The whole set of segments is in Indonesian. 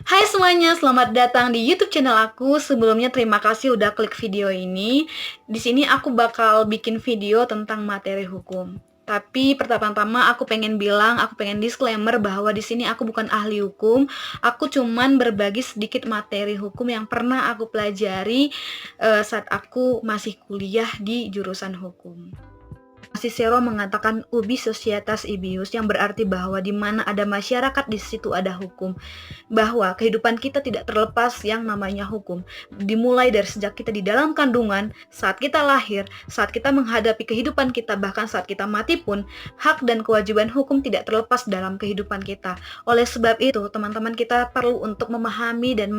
Hai semuanya, selamat datang di YouTube channel aku. Sebelumnya terima kasih udah klik video ini. Di sini aku bakal bikin video tentang materi hukum. Tapi pertama-tama aku pengen bilang, aku pengen disclaimer bahwa di sini aku bukan ahli hukum. Aku cuman berbagi sedikit materi hukum yang pernah aku pelajari saat aku masih kuliah di jurusan hukum. Cicero mengatakan ubi societas ibius, yang berarti bahwa di mana ada masyarakat di situ ada hukum, bahwa kehidupan kita tidak terlepas yang namanya hukum, dimulai dari sejak kita di dalam kandungan, saat kita lahir, saat kita menghadapi kehidupan kita, bahkan saat kita mati pun, hak dan kewajiban hukum tidak terlepas dalam kehidupan kita. Oleh sebab itu, teman-teman, kita perlu untuk memahami dan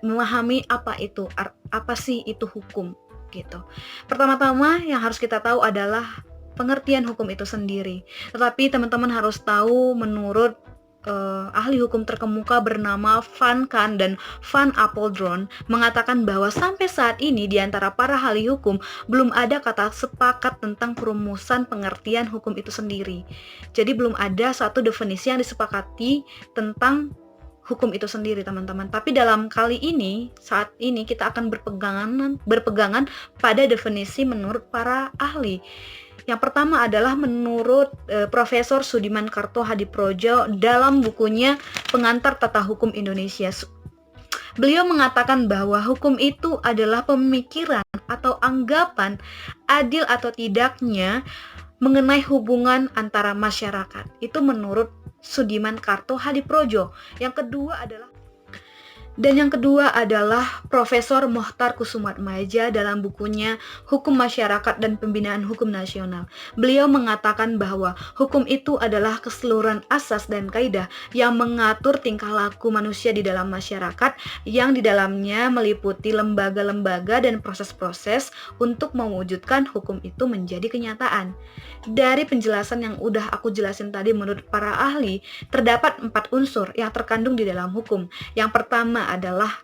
memahami apa sih itu hukum gitu. Pertama-tama yang harus kita tahu adalah pengertian hukum itu sendiri. Tetapi teman-teman harus tahu, menurut ahli hukum terkemuka bernama Van Kant dan Van Apeldoorn mengatakan bahwa sampai saat ini di antara para ahli hukum belum ada kata sepakat tentang perumusan pengertian hukum itu sendiri. Jadi belum ada satu definisi yang disepakati tentang hukum itu sendiri, teman-teman. Tapi dalam kali ini, saat ini kita akan berpegangan pada definisi menurut para ahli. Yang pertama adalah menurut Profesor Sudiman Kartohadiprodjo dalam bukunya Pengantar Tata Hukum Indonesia. Beliau mengatakan bahwa hukum itu adalah pemikiran atau anggapan adil atau tidaknya mengenai hubungan antara masyarakat. Itu menurut Sudiman Kartohadiprodjo. Yang kedua adalah Profesor Mohtar Kusumatmaja dalam bukunya Hukum Masyarakat dan Pembinaan Hukum Nasional. Beliau mengatakan bahwa hukum itu adalah keseluruhan asas dan kaidah yang mengatur tingkah laku manusia di dalam masyarakat, yang di dalamnya meliputi lembaga-lembaga dan proses-proses untuk mewujudkan hukum itu menjadi kenyataan. Dari penjelasan yang udah aku jelasin tadi, menurut para ahli terdapat 4 unsur yang terkandung di dalam hukum. Yang pertama adalah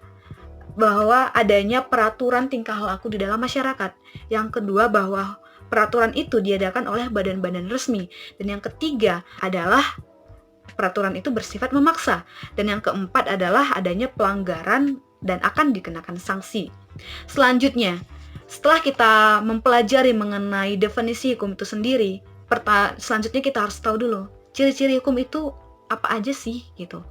bahwa adanya peraturan tingkah laku di dalam masyarakat. Yang kedua, bahwa peraturan itu diadakan oleh badan-badan resmi. Dan yang ketiga adalah peraturan itu bersifat memaksa. Dan yang keempat adalah adanya pelanggaran dan akan dikenakan sanksi. Selanjutnya, setelah kita mempelajari mengenai definisi hukum itu sendiri, selanjutnya kita harus tahu dulu ciri-ciri hukum itu apa aja sih gitu.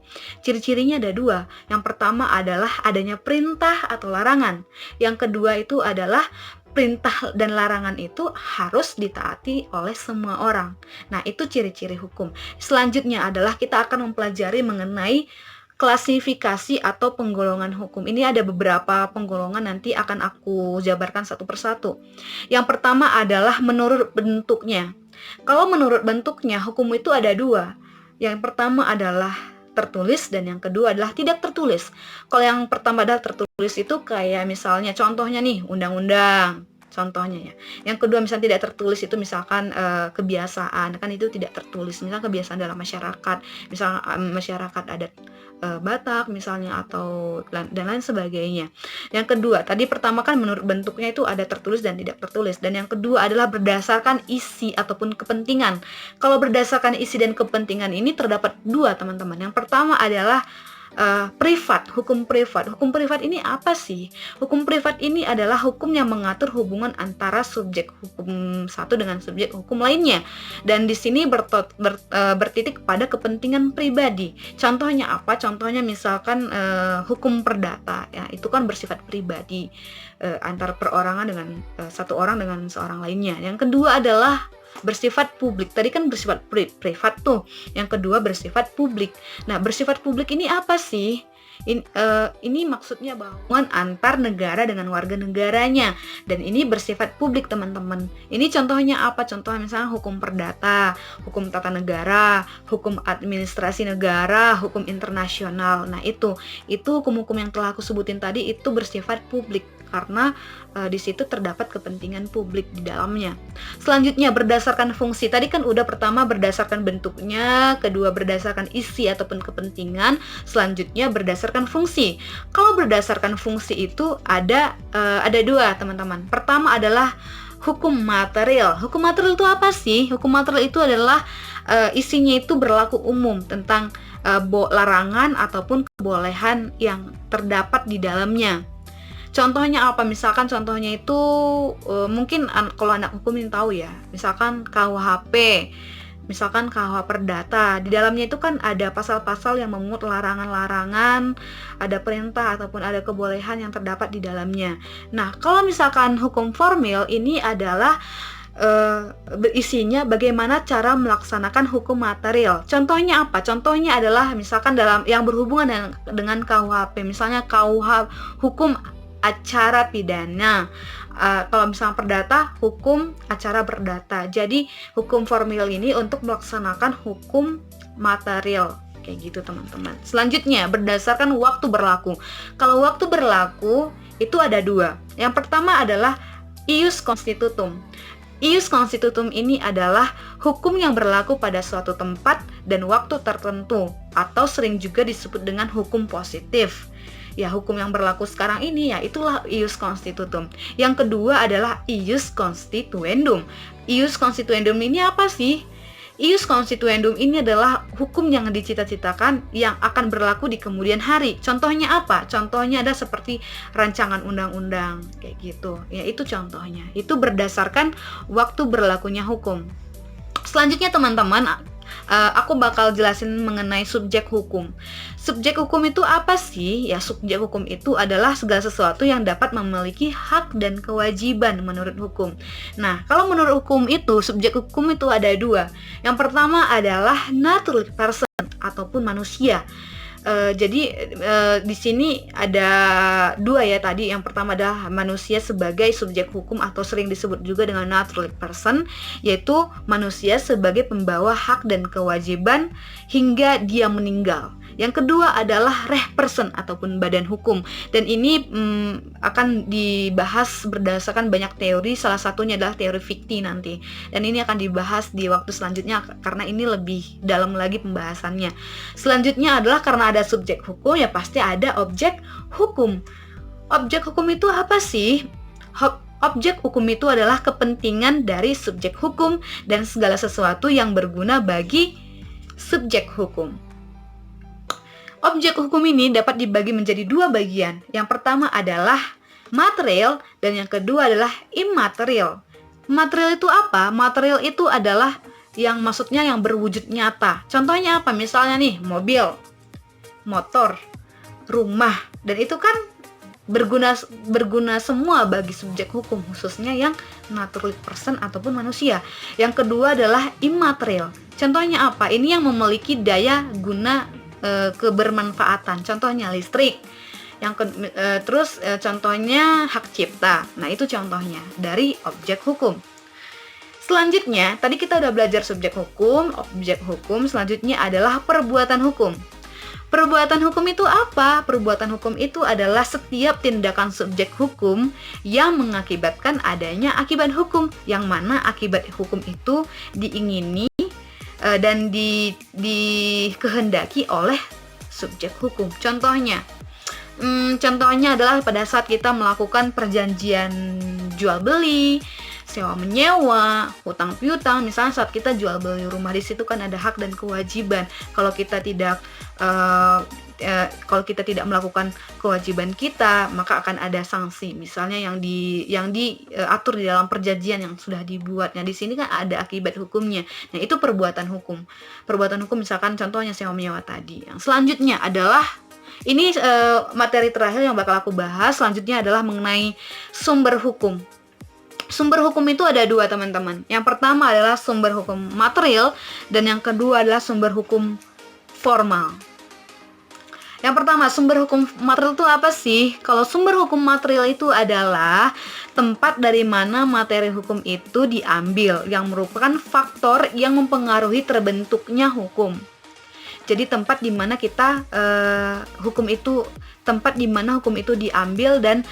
Ciri-cirinya ada 2. Yang pertama adalah adanya perintah atau larangan. Yang kedua itu adalah perintah dan larangan itu harus ditaati oleh semua orang. Nah, itu ciri-ciri hukum. Selanjutnya adalah kita akan mempelajari mengenai klasifikasi atau penggolongan hukum. Ini ada beberapa penggolongan, nanti akan aku jabarkan satu persatu. Yang pertama adalah menurut bentuknya. Kalau menurut bentuknya, hukum itu ada 2. Yang pertama adalah tertulis dan yang kedua adalah tidak tertulis. Kalau yang pertama adalah tertulis itu kayak misalnya contohnya nih, undang-undang. Contohnya ya. Yang kedua misalnya tidak tertulis itu misalkan kebiasaan, kan itu tidak tertulis. Misalnya kebiasaan dalam masyarakat, misalnya masyarakat adat Batak misalnya, atau dan lain sebagainya. Yang kedua, tadi pertama kan menurut bentuknya itu ada tertulis dan tidak tertulis. Dan yang kedua adalah berdasarkan isi ataupun kepentingan. Kalau berdasarkan isi dan kepentingan ini terdapat 2, teman-teman. Yang pertama adalah privat, hukum privat. Hukum privat ini apa sih? Hukum privat ini adalah hukum yang mengatur hubungan antara subjek hukum satu dengan subjek hukum lainnya, dan di sini bertitik pada kepentingan pribadi. Contohnya apa? Contohnya misalkan hukum perdata, ya itu kan bersifat pribadi antar perorangan dengan satu orang dengan seorang lainnya. Yang kedua adalah bersifat publik. Tadi kan bersifat privat tuh. Yang kedua bersifat publik. Nah, bersifat publik ini apa sih? Ini maksudnya bahwa antar negara dengan warga negaranya, dan ini bersifat publik, teman-teman. Ini contohnya apa? Contohnya misalnya hukum perdata, hukum tata negara, hukum administrasi negara, hukum internasional. Nah, itu hukum-hukum yang telah aku sebutin tadi itu bersifat publik karena di situ terdapat kepentingan publik di dalamnya. Selanjutnya berdasarkan fungsi. Tadi kan udah pertama berdasarkan bentuknya, kedua berdasarkan isi ataupun kepentingan, selanjutnya berdasarkan fungsi. Kalau berdasarkan fungsi itu ada 2, teman-teman. Pertama adalah hukum material. Hukum material itu apa sih? Hukum material itu adalah isinya itu berlaku umum tentang larangan ataupun kebolehan yang terdapat di dalamnya. Contohnya apa? Misalkan contohnya itu mungkin kalau anak hukum ini tahu ya, misalkan KUHP, misalkan KUH Perdata. Di dalamnya itu kan ada pasal-pasal yang memungut larangan-larangan, ada perintah ataupun ada kebolehan yang terdapat di dalamnya. Nah, kalau misalkan hukum formil ini adalah berisinya bagaimana cara melaksanakan hukum material. Contohnya apa? Contohnya adalah misalkan dalam yang berhubungan dengan KUHP, misalnya KUH hukum acara pidana. Kalau misalnya perdata, hukum acara perdata. Jadi hukum formil ini untuk melaksanakan hukum material, kayak gitu teman-teman. Selanjutnya berdasarkan waktu berlaku. Kalau waktu berlaku itu ada dua. Yang pertama adalah ius constitutum. Ius constitutum ini adalah hukum yang berlaku pada suatu tempat dan waktu tertentu, atau sering juga disebut dengan hukum positif. Ya, hukum yang berlaku sekarang ini ya itulah ius constitutum. Yang kedua adalah ius constituendum. Ius constituendum ini apa sih? Ius constituendum ini adalah hukum yang dicita-citakan yang akan berlaku di kemudian hari. Contohnya apa? Contohnya ada seperti rancangan undang-undang kayak gitu. Ya, itu contohnya. Itu berdasarkan waktu berlakunya hukum. Selanjutnya teman-teman, aku bakal jelasin mengenai subjek hukum. Subjek hukum itu apa sih? Ya, subjek hukum itu adalah segala sesuatu yang dapat memiliki hak dan kewajiban menurut hukum. Nah, kalau menurut hukum itu, subjek hukum itu ada dua. Yang pertama adalah natural person ataupun manusia. Jadi di sini ada dua ya tadi. Yang pertama adalah manusia sebagai subjek hukum atau sering disebut juga dengan natural person, yaitu manusia sebagai pembawa hak dan kewajiban hingga dia meninggal. Yang kedua adalah reh person ataupun badan hukum, dan ini akan dibahas berdasarkan banyak teori. Salah satunya adalah teori fikti nanti, dan ini akan dibahas di waktu selanjutnya karena ini lebih dalam lagi pembahasannya. Selanjutnya adalah karena ada subjek hukum, ya pasti ada objek hukum. Objek hukum itu apa sih? Objek hukum itu adalah kepentingan dari subjek hukum dan segala sesuatu yang berguna bagi subjek hukum. Objek hukum ini dapat dibagi menjadi dua bagian. Yang pertama adalah material dan yang kedua adalah immaterial. Material itu apa? Material itu adalah yang maksudnya yang berwujud nyata. Contohnya apa? Misalnya nih, mobil, motor, rumah, dan itu kan berguna semua bagi subjek hukum, khususnya yang natural person ataupun manusia. Yang kedua adalah immaterial. Contohnya apa? Ini yang memiliki daya guna kebermanfaatan. Contohnya listrik. Terus contohnya hak cipta. Nah, itu contohnya dari objek hukum. Selanjutnya, tadi kita udah belajar subjek hukum, objek hukum. Selanjutnya adalah perbuatan hukum. Perbuatan hukum itu apa? Perbuatan hukum itu adalah setiap tindakan subjek hukum yang mengakibatkan adanya akibat hukum, yang mana akibat hukum itu diingini dan dikehendaki oleh subjek hukum. Contohnya adalah pada saat kita melakukan perjanjian jual beli, sewa menyewa, hutang piutang. Misalnya saat kita jual beli rumah, di situ kan ada hak dan kewajiban. Kalau kita tidak melakukan kewajiban kita, maka akan ada sanksi. Misalnya yang diatur di dalam perjanjian yang sudah dibuat. Nah, di sini kan ada akibat hukumnya. Nah, itu perbuatan hukum. Perbuatan hukum misalkan contohnya sewa menyewa tadi. Yang selanjutnya adalah ini materi terakhir yang bakal aku bahas. Selanjutnya adalah mengenai sumber hukum. Sumber hukum itu ada dua, teman-teman. Yang pertama adalah sumber hukum material dan yang kedua adalah sumber hukum formal. Yang pertama, sumber hukum material itu apa sih? Kalau sumber hukum material itu adalah tempat dari mana materi hukum itu diambil, yang merupakan faktor yang mempengaruhi terbentuknya hukum. Jadi tempat di mana tempat di mana hukum itu diambil dan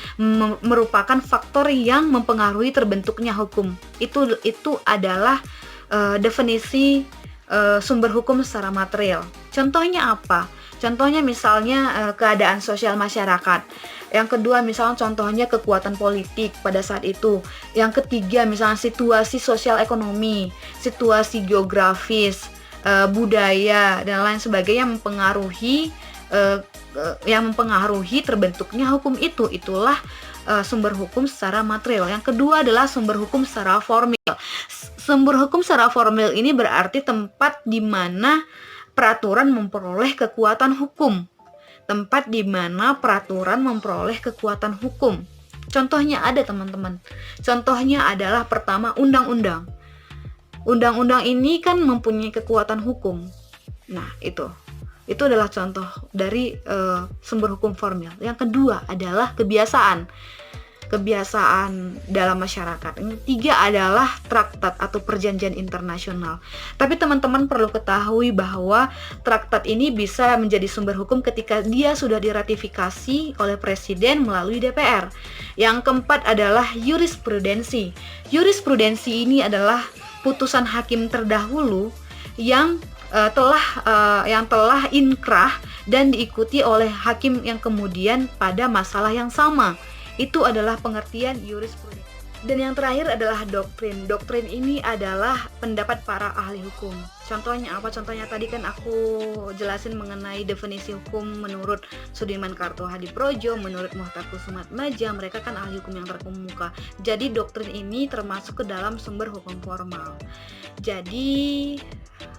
merupakan faktor yang mempengaruhi terbentuknya hukum. Itu adalah definisi sumber hukum secara material. Contohnya apa? Contohnya misalnya keadaan sosial masyarakat. Yang kedua misalnya contohnya kekuatan politik pada saat itu. Yang ketiga misalnya situasi sosial ekonomi, situasi geografis, budaya dan lain sebagainya yang mempengaruhi terbentuknya hukum itu. Itulah sumber hukum secara material. Yang kedua adalah sumber hukum secara formil. Sumber hukum secara formil ini berarti tempat di mana peraturan memperoleh kekuatan hukum. Tempat di mana peraturan memperoleh kekuatan hukum. Contohnya ada, teman-teman. Contohnya adalah pertama, undang-undang. Undang-undang ini kan mempunyai kekuatan hukum. Nah, itu adalah contoh dari sumber hukum formil. Yang kedua adalah kebiasaan dalam masyarakat. Yang ketiga adalah traktat atau perjanjian internasional. Tapi teman-teman perlu ketahui bahwa traktat ini bisa menjadi sumber hukum ketika dia sudah diratifikasi oleh presiden melalui DPR. Yang keempat adalah jurisprudensi. Jurisprudensi ini adalah putusan hakim terdahulu yang telah inkrah dan diikuti oleh hakim yang kemudian pada masalah yang sama. Itu adalah pengertian jurisprudensi. Dan yang terakhir adalah doktrin. Doktrin ini adalah pendapat para ahli hukum. Contohnya apa? Contohnya tadi kan aku jelasin mengenai definisi hukum menurut Sudirman Kartohadiprodjo, menurut Mohtar Kusumatmadja. Mereka kan ahli hukum yang terkemuka. Jadi doktrin ini termasuk ke dalam sumber hukum formal. Jadi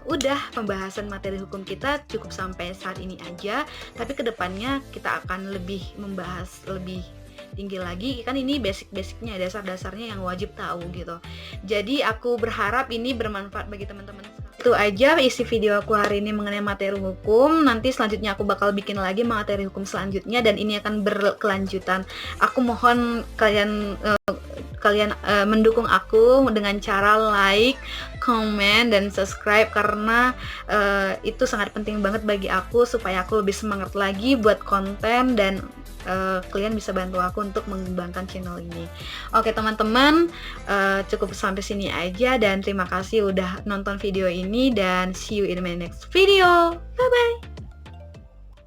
udah, pembahasan materi hukum kita cukup sampai saat ini aja. Tapi kedepannya kita akan lebih membahas lebih tinggi lagi, kan ini basic-basicnya, dasar-dasarnya yang wajib tahu gitu. Jadi aku berharap ini bermanfaat bagi teman-teman. Itu aja isi video aku hari ini mengenai materi hukum. Nanti selanjutnya aku bakal bikin lagi materi hukum selanjutnya dan ini akan berkelanjutan. Aku mohon kalian mendukung aku dengan cara like, comment, dan subscribe karena itu sangat penting banget bagi aku supaya aku lebih semangat lagi buat konten dan kalian bisa bantu aku untuk mengembangkan channel ini. Oke teman-teman, cukup sampai sini aja dan terima kasih udah nonton video ini dan see you in my next video. Bye bye.